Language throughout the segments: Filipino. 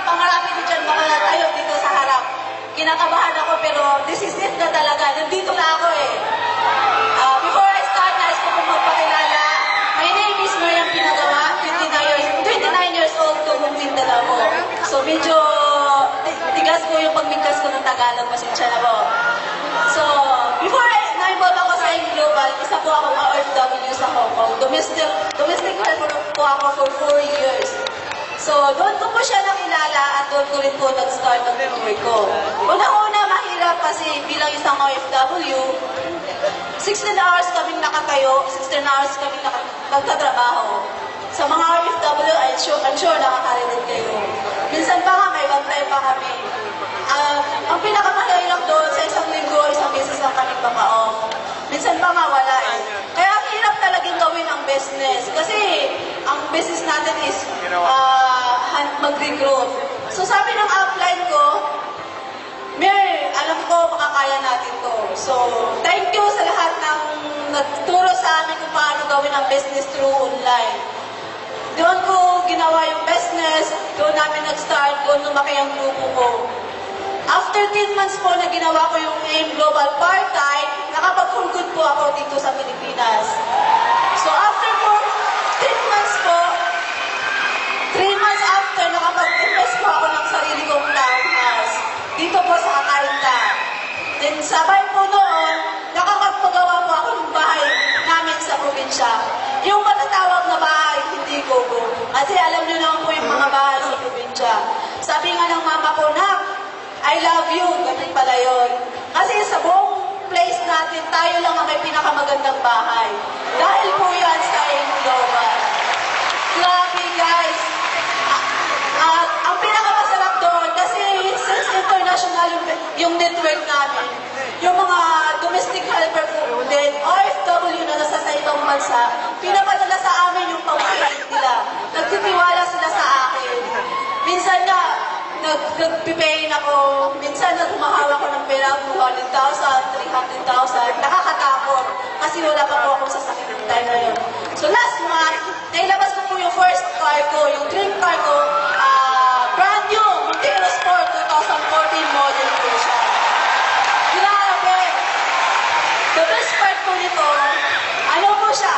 pangarapin ko dyan makatayo dito sa harap. Kinakabahan ako pero this is it na talaga. Nandito na ako eh. Before I start, nais ko pong magpakilala. My name is Mariam Pinagawa, 29 years old ko kung Mindanao. So medyo tigas ko yung pagmigkas ko ng Tagalog, pasensya na po. So, before na-involve ako sa AIM Global, isa po akong OFW sa Hong Kong. Domestic helper po ako for 4 years. So, doon ko po siya nakilala at doon ko rin po nag-start ang career ko. Unang-una, mahirap kasi bilang isang OFW, 16 hours kaming nakatayo, 16 hours kaming nagtatrabaho. Sa mga OFW, I'm sure nakakarinig kayo. Minsan pa nga, may bantay pa kami. Ang pinakamahirap doon, sa isang linggo, isang beses lang kami papa-off. Minsan pa nga, wala eh. Kaya ang hirap talagang gawin ang business. Kasi ang business natin is mag-recruit. So sabi ng upline ko, Mer, alam ko makakaya natin to. So, thank you sa lahat ng nagturo sa amin kung paano gawin ang business through online. Doon ko ginawa yung business, doon namin nag-start, doon lumaki ang grupo ko. After 10 months po na ginawa ko yung AIM Global part-time, nakapag-for-good po ako dito sa Pilipinas. So after 10 months po, 3 months after, nakapag-invest po ako ng sarili kong townhouse. Dito po sa Akainta. Then sabay po noon, nakakapagawa po ako ng bahay namin sa probinsya. Yung matatawag na bahay, hindi ko po. Kasi alam niyo naman po yung mga bahay sa probinsya. Sabi nga ng mama ko, Nak, I love you. Ganun pala yun. Kasi sa buong place natin, tayo lang ang may pinakamagandang bahay. Dahil po yan sa AIM Global. Grabe guys. Ang pinakamasarap doon, kasi since international yung network namin, yung mga domestic helper po din, OFW na nasa sa ibang bansa, pinapadala sa amin yung pamilya nila. Nagtitiwala sila sa akin. Minsan nga, nag-pipayin ako, minsan humahawak ko ng pera, 200,000, 300,000, nakakatakot. Kasi wala pa po akong sasakit ng time na yun. So last month, nailabas ko po yung first car ko, yung dream car ko, brand new, Montero Sport 2014 model po siya. Grabe! The best part po nito, ano po siya,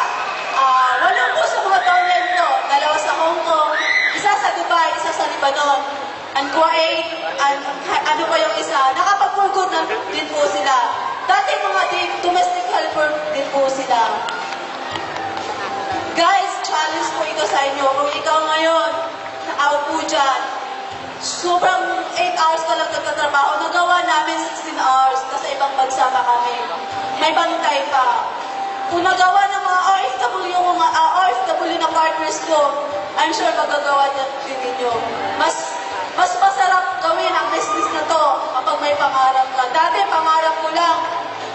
wala po sa mga downline to, dalawa sa Hong Kong, isa sa Dubai, isa sa Lebanon, and Kuwait, ano pa yung isa, nakapag-for-good na din po sila. Dati mga domestic helper din po sila. Guys, challenge po ito sa inyo. Kung ikaw ngayon, nakaupo dyan, sobrang 8 hours ka lang nagtatrabaho, nagawa namin 16 hours, kasi ibang bansa pa kami. May bantay pa. Kung nagawa ng mga OFW na partners ko, I'm sure magagawa din ninyo. Mas masarap gawin ang business na to kapag may pangarap ka. Dati pangarap ko lang,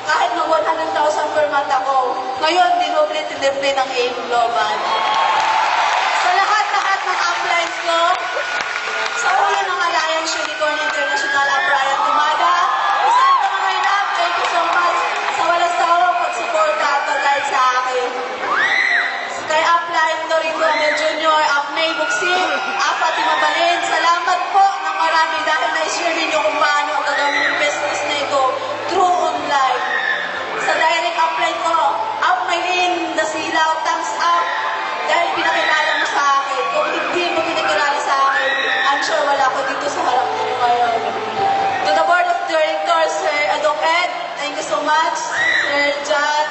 kahit mag 100,000 per month ako. Ngayon, dinoble-tinoble ng AIM Global. Sa lahat-lahat ng uplines ko, sa ulo ng Alliance Unicorn International Brian Tumada, isang mga enough, thank you so much sa walang sawang pagsuporta at pag-guide sa akin. Kay upline Dorito Amel Jr., May Buksin, Fatima Balin, salamat po ng marami dahil na-share ninyo kung paano ang gagawin yung business na ito through online. Sa direct upline ko, Maylin Dasilaw, thumbs up dahil pinakilala mo sa akin. Kung hindi mo pinakilala sa akin, I'm sure wala ko dito sa harap ko ngayon. To the board of directors, Sir Adok Ed, thank you so much. Sir John,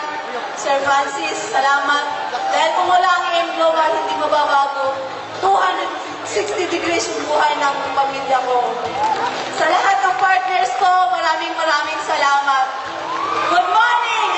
Sir Francis, salamat. Dahil kung wala ang AIM Global, hindi mababago. 260 degrees yung buhay ng pamilya ko. Sa lahat ng partners ko, maraming salamat. Good morning!